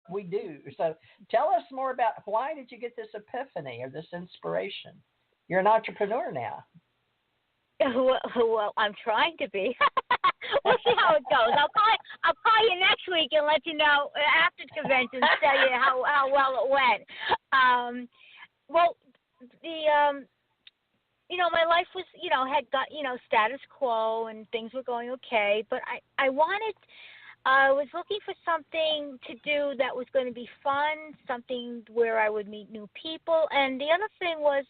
we do. So tell us more about why did you get this epiphany or this inspiration? You're an entrepreneur now. Well, I'm trying to be. We'll see how it goes. I'll call you next week and let you know after the convention, tell you how well it went. Well, the my life was had got status quo and things were going okay, but I was looking for something to do that was going to be fun, something where I would meet new people, and the other thing was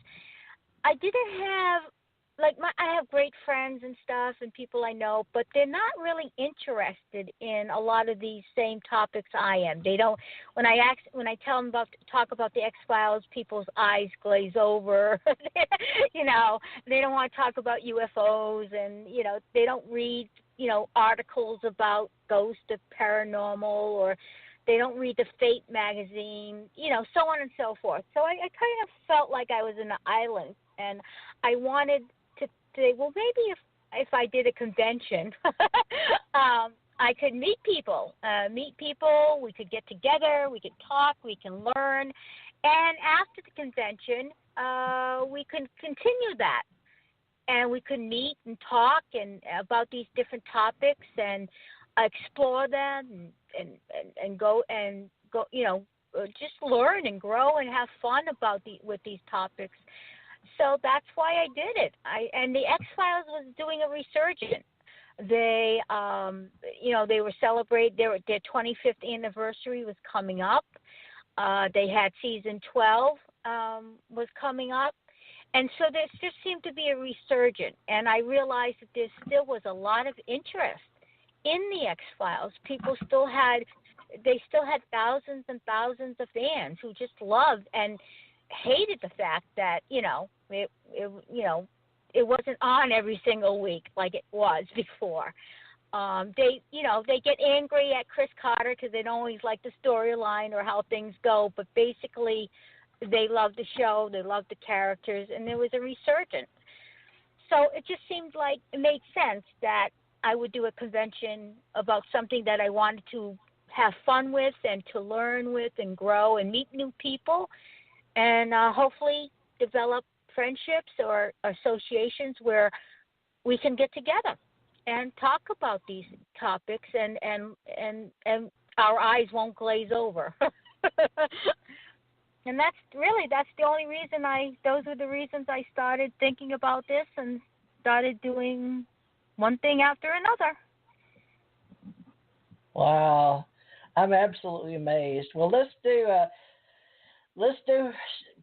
I didn't have I have great friends and stuff and people I know, but they're not really interested in a lot of these same topics I am. They don't. When I tell them talk about the X-Files, people's eyes glaze over. They don't want to talk about UFOs, and they don't read articles about ghosts or paranormal, or they don't read the Fate magazine, so on and so forth. So I kind of felt like I was in an island, and I wanted to say, well, maybe if I did a convention, I could meet people. We could get together, we could talk, we can learn, and after the convention, we can continue that, and we could meet and talk and about these different topics and explore them and go just learn and grow and have fun with these topics. So that's why I did it. And the X-Files was doing a resurgence. They, they were celebrating their 25th anniversary was coming up. They had season 12 was coming up, and so there just seemed to be a resurgence. And I realized that there still was a lot of interest in the X-Files. People still had thousands and thousands of fans who just loved and hated the fact that it wasn't on every single week like it was before. They get angry at Chris Carter because they don't always like the storyline or how things go, but basically they love the show, they love the characters, and there was a resurgence. So it just seemed like it made sense that I would do a convention about something that I wanted to have fun with and to learn with and grow and meet new people, and hopefully develop friendships or associations where we can get together and talk about these topics and our eyes won't glaze over. And that's the only reason those were the reasons I started thinking about this and started doing one thing after another. Wow. I'm absolutely amazed. Well, let's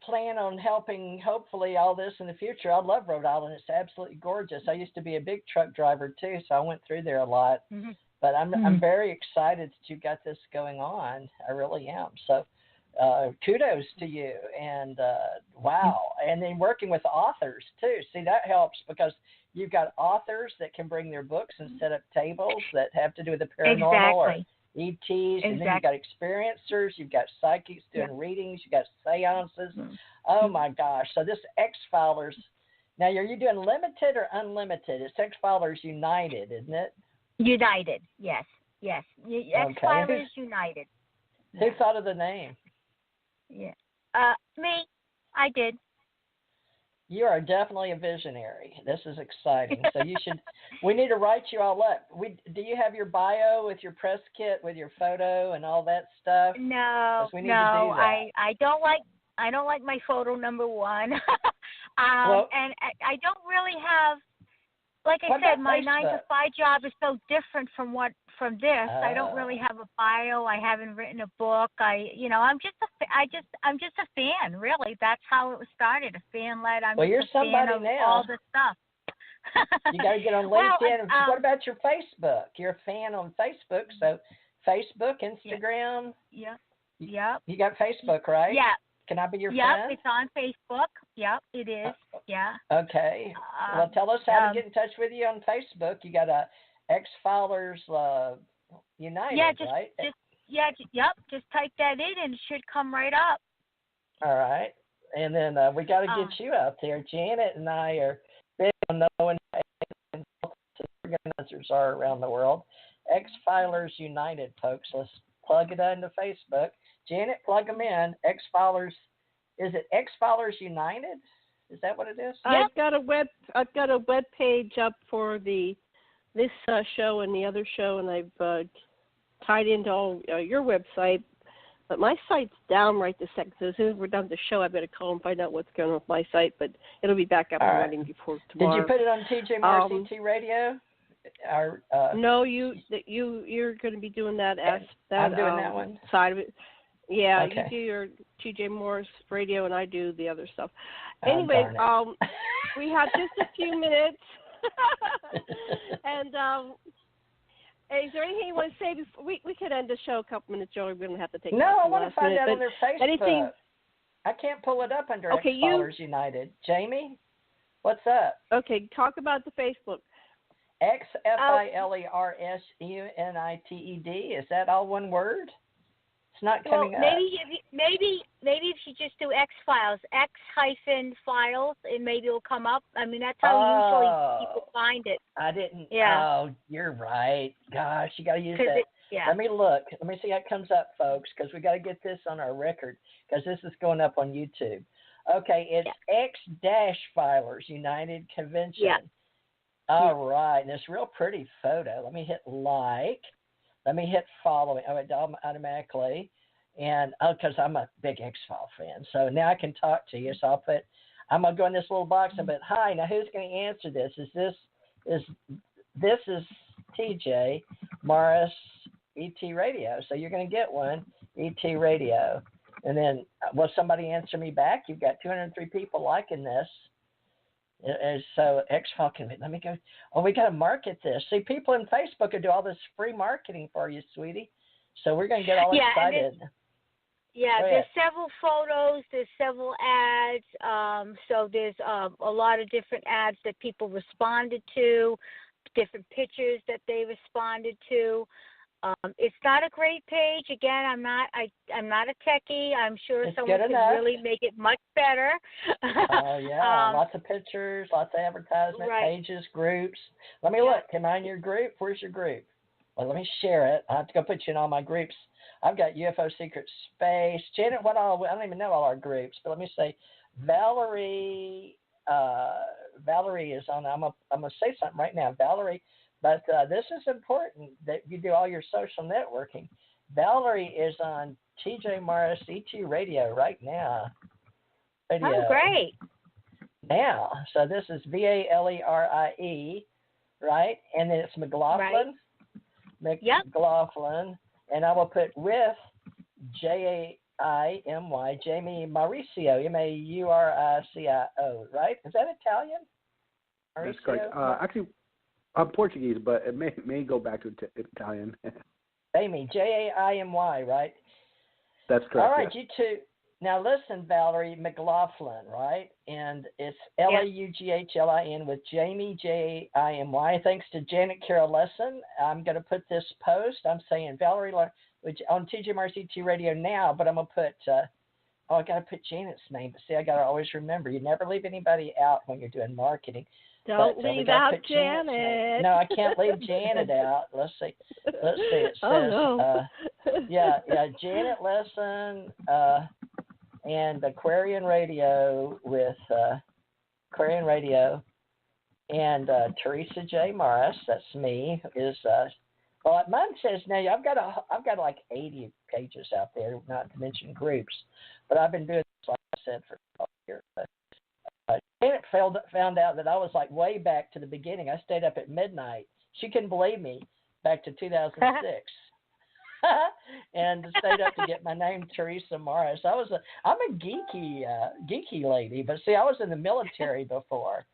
plan on helping, hopefully, all this in the future. I love Rhode Island. It's absolutely gorgeous. I used to be a big truck driver, too, so I went through there a lot. Mm-hmm. But I'm very excited that you got this going on. I really am. So kudos to you. And, wow. And then working with authors, too. See, that helps because you've got authors that can bring their books and set up tables that have to do with the paranormal or ETs, and then you've got experiencers, you've got psychics doing readings, you've got seances. Mm-hmm. Oh, my gosh. So this X-Filers, now are you doing limited or unlimited? It's X-Filers United, isn't it? United, yes. X-Filers United. Who thought of the name? Yeah. Me. I did. You are definitely a visionary. This is exciting. So we need to write you all up. Do you have your bio with your press kit, with your photo and all that stuff? No, we need to do that. I don't like my photo number one. And I don't really have, like I said, my 9-to-5 job is so different from this. I don't really have a bio. I haven't written a book. I'm just a fan, really. That's how it was started, a fan led. You're somebody fan of now. All the stuff. You got to get on LinkedIn. What about your Facebook? You're a fan on Facebook, so Facebook, Instagram. Yep. You got Facebook, right? Yeah. Can I be your Yep, friend? it's on Facebook. Yep, it is. Yeah. Okay. Well, tell us how to get in touch with you on Facebook. You got a X-Filers United, right? Just type that in and it should come right up. All right. And then we got to get you out there. Janet and I are big on knowing what organizers are around the world. X-Filers United, folks. plug it into Facebook. Janet, plug them in. X-Filers, is it X-Filers United? Is that what it is? I've got a web page up for this show and the other show, and I've tied into all your website. But my site's down right this second. So as soon as we're done with the show, I better call and find out what's going on with my site. But it'll be back up and running before tomorrow. Did you put it on TJ Mars CT Radio? No, you're going to be doing that. I'm doing that one. Side of it. Yeah, okay. You do your TJ Morris Radio, and I do the other stuff. Anyway, we have just a few minutes, and is there anything you want to say before we could end the show a couple minutes early? We don't have to take. No, I want to find out on their Facebook. Anything? I can't pull it up under X-Filers United. Jaimy, what's up? Okay, talk about the Facebook. XFILERSUNITED. Is that all one word? It's not coming up. Maybe if you just do X-Files, X-Files, and maybe it'll come up. I mean, that's how usually people find it. I didn't. Yeah. Oh, you're right. Gosh, you got to use that. Let me look. Let me see how it comes up, folks, because we got to get this on our record, because this is going up on YouTube. Okay, it's X-Filers United Convention. Yeah. All right, and it's a real pretty photo. Let me hit like. Let me hit following. Oh, it automatically. And because I'm a big X-File fan. So now I can talk to you. So I'm going to go in this little box and put, hi, now who's going to answer this? This is TJ Morris ET Radio. So you're going to get one, ET Radio. And then will somebody answer me back? You've got 203 people liking this. So X-File can, let me go. Oh, we got to market this. See, people in Facebook will do all this free marketing for you, sweetie. So we're going to get all excited. There's several photos. There's several ads. So there's a lot of different ads that people responded to, different pictures that they responded to. It's not a great page. Again, I'm not a techie. I'm sure someone can really make it much better. Oh, yeah. Lots of pictures, lots of advertisement, pages, groups. Let me look. Am I in your group? Where's your group? Well, let me share it. I have to go put you in all my groups. I've got UFO Secret Space. Janet, I don't even know all our groups, but let me say Valerie is on. I'm gonna say something right now. Valerie. But this is important that you do all your social networking. Valerie is on TJ Morris ET Radio right now. Oh, great. Now. So this is VALERIE, right? And then it's McLaughlin. Right. McLaughlin. And I will put with JAIMY, Jaimy Mauricio, MAURICIO, right? Is that Italian? Mauricio? That's correct. Actually, I'm Portuguese, but it may go back to Italian. Jaimy, JAIMY, right? That's correct. All right, yes. you two. Now listen, Valerie, McLaughlin, right? And it's LAUGHLIN with Jaimy, JAIMY. Thanks to Janet Carol Lessin. I'm going to put this post. I'm saying Valerie on TJ Mars ET Radio now, but I'm going to put, I got to put Janet's name. But see, I got to always remember, you never leave anybody out when you're doing marketing. Don't leave out Janet. No, I can't leave Janet out. Let's see. It says, Janet Lessin and Aquarian Radio with Aquarian Radio and Teresa J. Morris. That's me. Well, mine says now I've got like 80 pages out there, not to mention groups. But I've been doing this, like I said, for 12 years. Janet found out that I was like way back to the beginning. I stayed up at midnight. She couldn't believe me, back to 2006. And stayed up to get my name, Teresa Morris. I'm a geeky lady, but see, I was in the military before.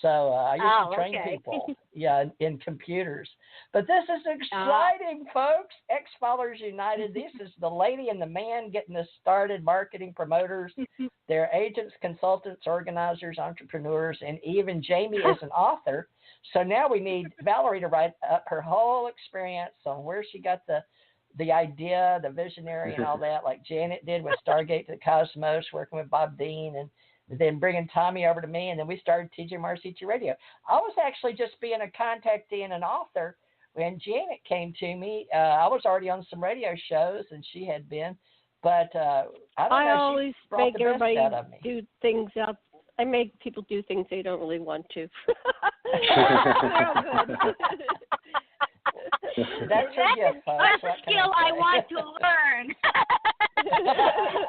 So I used to train people, in computers. But this is exciting, folks. X-Filers United. This is the lady and the man getting this started, marketing promoters. They're agents, consultants, organizers, entrepreneurs, and even Jaimy is an author. So now we need Valerie to write up her whole experience on where she got the idea, the visionary, and all that, like Janet did with Stargate to the Cosmos, working with Bob Dean, and then bringing Tommy over to me, and then we started TJ Mars ET Radio. I was actually just being a contactee and an author when Janet came to me, I was already on some radio shows, and she had been, but I don't know. I always she brought make the everybody best out of me. do things out. I make people do things they don't really want to. That's your gift, folks. That's a skill I want to learn.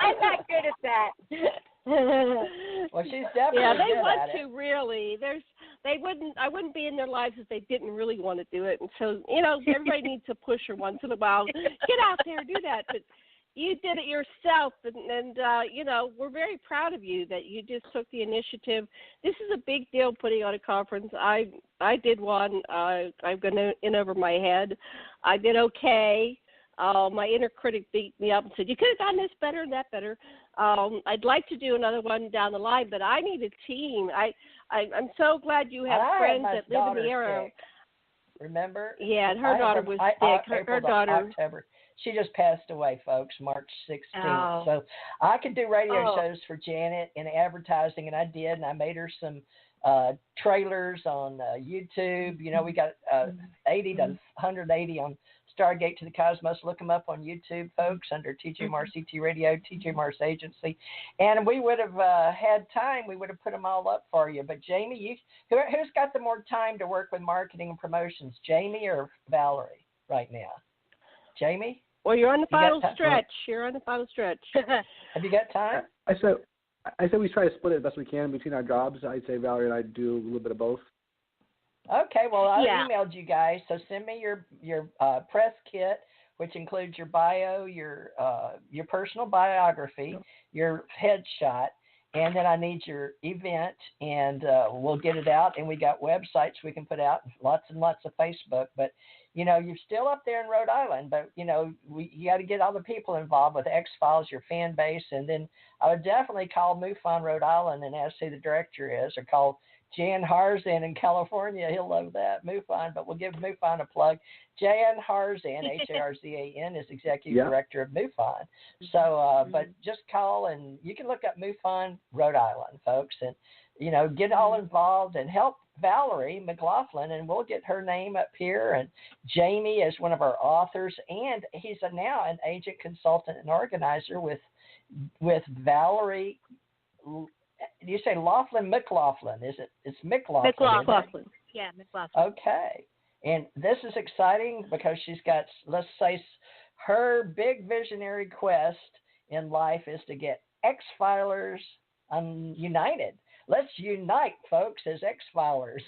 I'm not good at that. Well, she's definitely yeah, they good want at to it. really. I wouldn't be in their lives if they didn't really want to do it. And so, everybody needs a pusher once in a while. Get out there, do that. But you did it yourself, and we're very proud of you that you just took the initiative. This is a big deal, putting on a conference. I did one. I've gone in over my head. I did okay. My inner critic beat me up and said, you could have done this better and that better. I'd like to do another one down the line, but I need a team. I'm so glad you have friends that live in the area. Sick. Remember? Yeah, and her daughter was sick. Her daughter. October. She just passed away, folks, March 16th. Oh. So I could do radio shows for Janet and advertising, and I did, and I made her some trailers on YouTube. We got 80 to 180 on Stargate to the Cosmos. Look them up on YouTube, folks, under TJ Mars CT Radio, TJ Mars Agency. And we would have had time. We would have put them all up for you. But Jaimy, who's got the more time to work with marketing and promotions, Jaimy or Valerie right now? Jaimy? Well, you're on the final stretch. You're on the final stretch. Have you got time? I said we try to split it as best we can between our jobs. I'd say Valerie and I do a little bit of both. Okay, well, I emailed you guys, so send me your press kit, which includes your bio, your personal biography, your headshot, and then I need your event, and we'll get it out. And we got websites we can put out, lots and lots of Facebook. But you're still up there in Rhode Island, but you got to get all the people involved with X-Files, your fan base, and then I would definitely call MUFON Rhode Island and ask who the director is, or call Jan Harzan in California. He'll love that, MUFON, but we'll give MUFON a plug. Jan Harzan, Harzan, is executive director of MUFON. So, but just call, and you can look up MUFON Rhode Island, folks, and, get all involved and help Valerie McLaughlin, and we'll get her name up here. And Jaimy is one of our authors, and he's now an agent, consultant, and organizer with Valerie. You say McLaughlin, is it? It's McLaughlin. McLaughlin. Yeah, McLaughlin. Okay. And this is exciting because she's got, let's say, her big visionary quest in life is to get X-Filers united. Let's unite, folks, as X-Filers.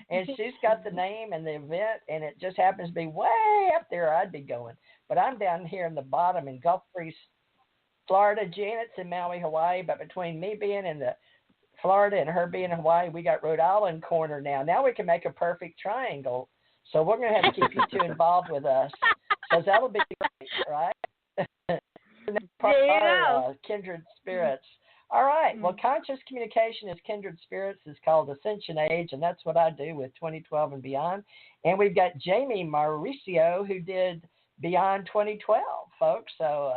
And she's got the name and the event, and it just happens to be way up there. I'd be going. But I'm down here in the bottom in Gulf Breeze, Florida. Janet's in Maui, Hawaii, but between me being in the Florida and her being in Hawaii, we got Rhode Island corner now. Now we can make a perfect triangle. So we're going to have to keep you two involved with us, because that'll be great, right? There you go. Kindred spirits. All right. Well, conscious communication as kindred spirits is called Ascension Age, and that's what I do with 2012 and beyond. And we've got Jaimy Mauricio, who did Beyond 2012, folks. So,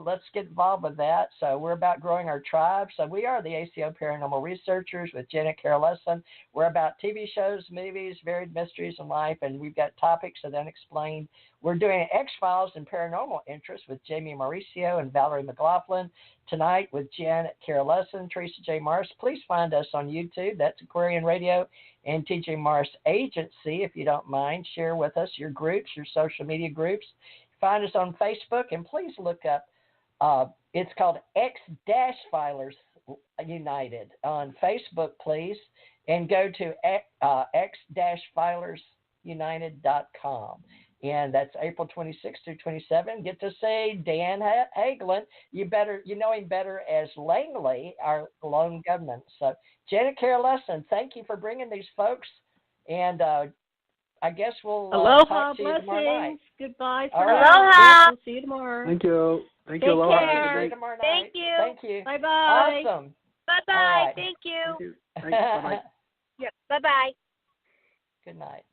let's get involved with that. So we're about growing our tribe. So we are the ACO Paranormal Researchers with Janet Carol Lessin. We're about TV shows, movies, varied mysteries in life, and we've got topics of unexplained. We're doing X-Files and paranormal interests with Jaimy Mauricio and Valerie McLaughlin. Tonight with Janet Carol Lessin, Teresa J. Mars. Please find us on YouTube. That's Aquarian Radio and TJ Mars Agency, if you don't mind. Share with us your groups, your social media groups. Find us on Facebook, and please look up, it's called X-Filers United on Facebook, please, and go to x-filersunited.com. And that's April 26th through 27th. Get to see Dan Hagelin. You know him better as Langley, our lone gunman. So, Janet Carol Lessin, thank you for bringing these folks, and I guess we'll talk to you tomorrow night. Goodbye. Aloha. We'll see you tomorrow. Thank you. Take care. Thank you. Thank you. Bye-bye. Awesome. Bye-bye. Right. Thank you. Thank you. Thanks. Bye-bye. Yep. Bye-bye. Good night.